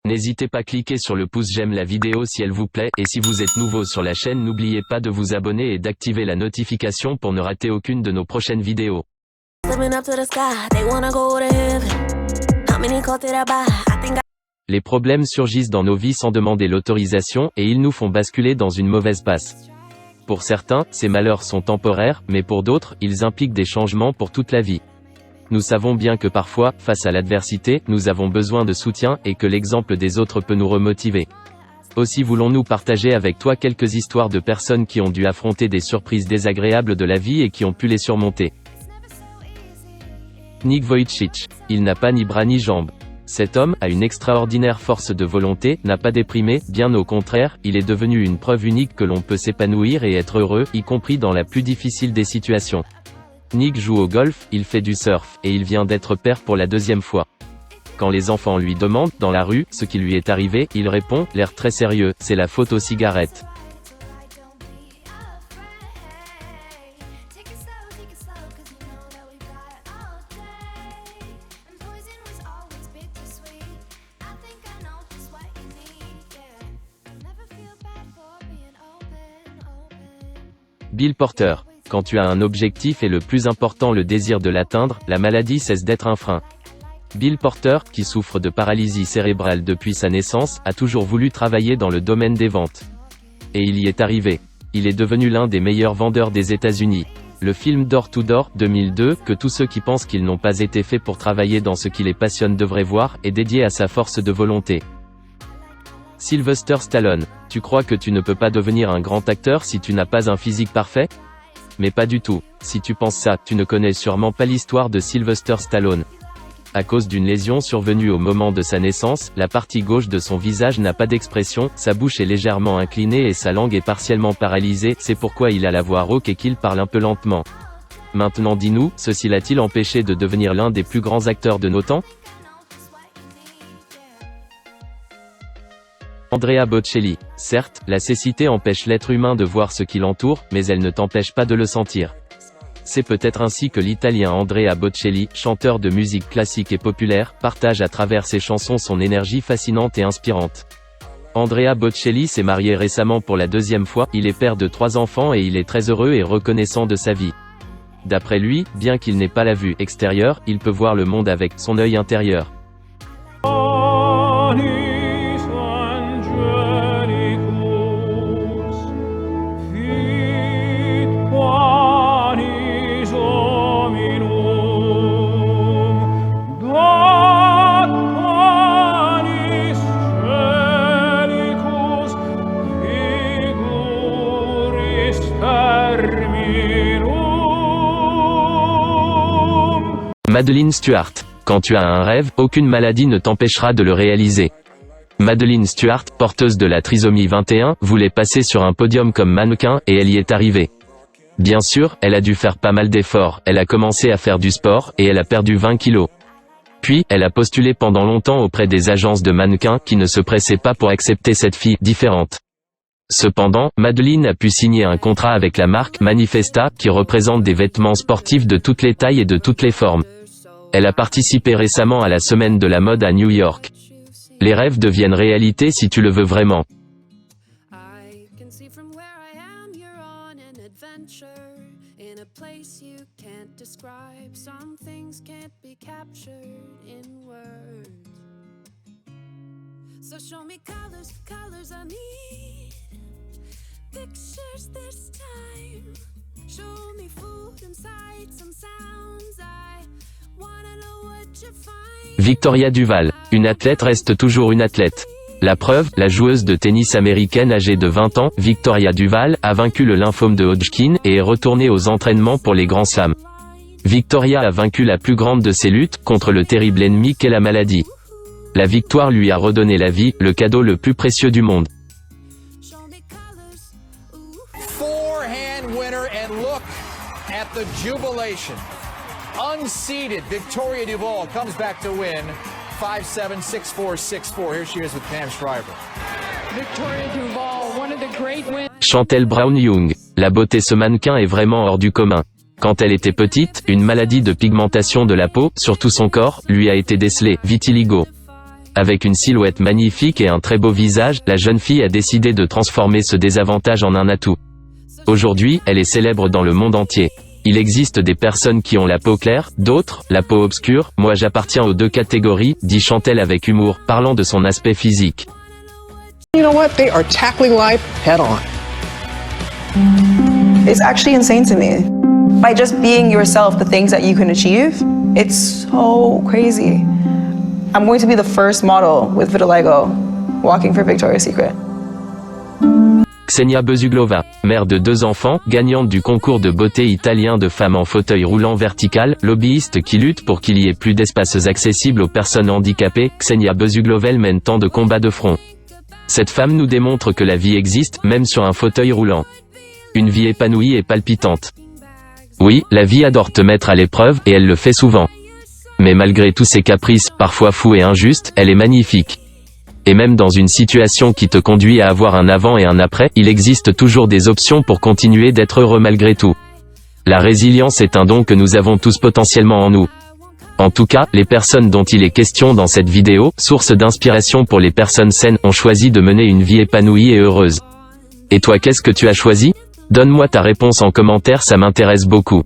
N'hésitez pas à cliquer sur le pouce j'aime la vidéo si elle vous plaît et si vous êtes nouveau sur la chaîne n'oubliez pas de vous abonner et d'activer la notification pour ne rater aucune de nos prochaines vidéos. Les problèmes surgissent dans nos vies sans demander l'autorisation et ils nous font basculer dans une mauvaise passe. Pour certains, ces malheurs sont temporaires, mais pour d'autres, ils impliquent des changements pour toute la vie. Nous savons bien que parfois, face à l'adversité, nous avons besoin de soutien et que l'exemple des autres peut nous remotiver. Aussi voulons-nous partager avec toi quelques histoires de personnes qui ont dû affronter des surprises désagréables de la vie et qui ont pu les surmonter. Nick Vujicic. Il n'a pas ni bras ni jambes. Cet homme a une extraordinaire force de volonté, n'a pas déprimé, bien au contraire, il est devenu une preuve unique que l'on peut s'épanouir et être heureux, y compris dans la plus difficile des situations. Nick joue au golf, il fait du surf, et il vient d'être père pour la 2e fois. Quand les enfants lui demandent, dans la rue, ce qui lui est arrivé, il répond, l'air très sérieux, c'est la faute aux cigarettes. Bill Porter. Quand tu as un objectif et le plus important le désir de l'atteindre, la maladie cesse d'être un frein. Bill Porter, qui souffre de paralysie cérébrale depuis sa naissance, a toujours voulu travailler dans le domaine des ventes. Et il y est arrivé. Il est devenu l'un des meilleurs vendeurs des États-Unis. Le film Door to Door, 2002, que tous ceux qui pensent qu'ils n'ont pas été faits pour travailler dans ce qui les passionne devraient voir, est dédié à sa force de volonté. Sylvester Stallone. Tu crois que tu ne peux pas devenir un grand acteur si tu n'as pas un physique parfait ? Mais pas du tout. Si tu penses ça, tu ne connais sûrement pas l'histoire de Sylvester Stallone. À cause d'une lésion survenue au moment de sa naissance, la partie gauche de son visage n'a pas d'expression, sa bouche est légèrement inclinée et sa langue est partiellement paralysée, c'est pourquoi il a la voix rauque et qu'il parle un peu lentement. Maintenant dis-nous, ceci l'a-t-il empêché de devenir l'un des plus grands acteurs de nos temps ? Andrea Bocelli. Certes, la cécité empêche l'être humain de voir ce qui l'entoure, mais elle ne t'empêche pas de le sentir. C'est peut-être ainsi que l'Italien Andrea Bocelli, chanteur de musique classique et populaire, partage à travers ses chansons son énergie fascinante et inspirante. Andrea Bocelli s'est marié récemment pour la 2e fois, il est père de 3 enfants et il est très heureux et reconnaissant de sa vie. D'après lui, bien qu'il n'ait pas la vue extérieure, il peut voir le monde avec son œil intérieur. Madeleine Stewart. Quand tu as un rêve, aucune maladie ne t'empêchera de le réaliser. Madeleine Stewart, porteuse de la trisomie 21, voulait passer sur un podium comme mannequin, et elle y est arrivée. Bien sûr, elle a dû faire pas mal d'efforts, elle a commencé à faire du sport, et elle a perdu 20 kilos. Puis, elle a postulé pendant longtemps auprès des agences de mannequins, qui ne se pressaient pas pour accepter cette fille différente. Cependant, Madeleine a pu signer un contrat avec la marque Manifesta, qui représente des vêtements sportifs de toutes les tailles et de toutes les formes. Elle a participé récemment à la semaine de la mode à New York. Les rêves deviennent réalité si tu le veux vraiment. Victoria Duval. Une athlète reste toujours une athlète. La preuve, la joueuse de tennis américaine âgée de 20 ans, Victoria Duval, a vaincu le lymphome de Hodgkin, et est retournée aux entraînements pour les grands slams. Victoria a vaincu la plus grande de ses luttes, contre le terrible ennemi qu'est la maladie. La victoire lui a redonné la vie, le cadeau le plus précieux du monde. Forehand winner and look at the jubilation. Unseeded Victoria Duval comes back to win 5-7, 6-4, 6-4. Here she is with Pam Shriver. Victoria Duval, one of the great wins. Chantel Brown-Young. La beauté ce mannequin est vraiment hors du commun. Quand elle était petite, une maladie de pigmentation de la peau, sur tout son corps, lui a été décelée, vitiligo. Avec une silhouette magnifique et un très beau visage, la jeune fille a décidé de transformer ce désavantage en un atout. Aujourd'hui, elle est célèbre dans le monde entier. Il existe des personnes qui ont la peau claire, d'autres, la peau obscure. Moi j'appartiens aux deux catégories, dit Chantelle avec humour, parlant de son aspect physique. You know what? They are tackling life head on. It's actually insane to me. By just being yourself, the things that you can achieve, it's so crazy. I'm going to be the first model with vitiligo walking for Victoria's Secret. Ksenia Bezuglova, mère de 2 enfants, gagnante du concours de beauté italien de femmes en fauteuil roulant vertical, lobbyiste qui lutte pour qu'il y ait plus d'espaces accessibles aux personnes handicapées, Ksenia Bezuglova mène tant de combats de front. Cette femme nous démontre que la vie existe, même sur un fauteuil roulant. Une vie épanouie et palpitante. Oui, la vie adore te mettre à l'épreuve, et elle le fait souvent. Mais malgré tous ses caprices, parfois fous et injustes, elle est magnifique. Et même dans une situation qui te conduit à avoir un avant et un après, il existe toujours des options pour continuer d'être heureux malgré tout. La résilience est un don que nous avons tous potentiellement en nous. En tout cas, les personnes dont il est question dans cette vidéo, source d'inspiration pour les personnes saines, ont choisi de mener une vie épanouie et heureuse. Et toi, qu'est-ce que tu as choisi ? Donne-moi ta réponse en commentaire, ça m'intéresse beaucoup.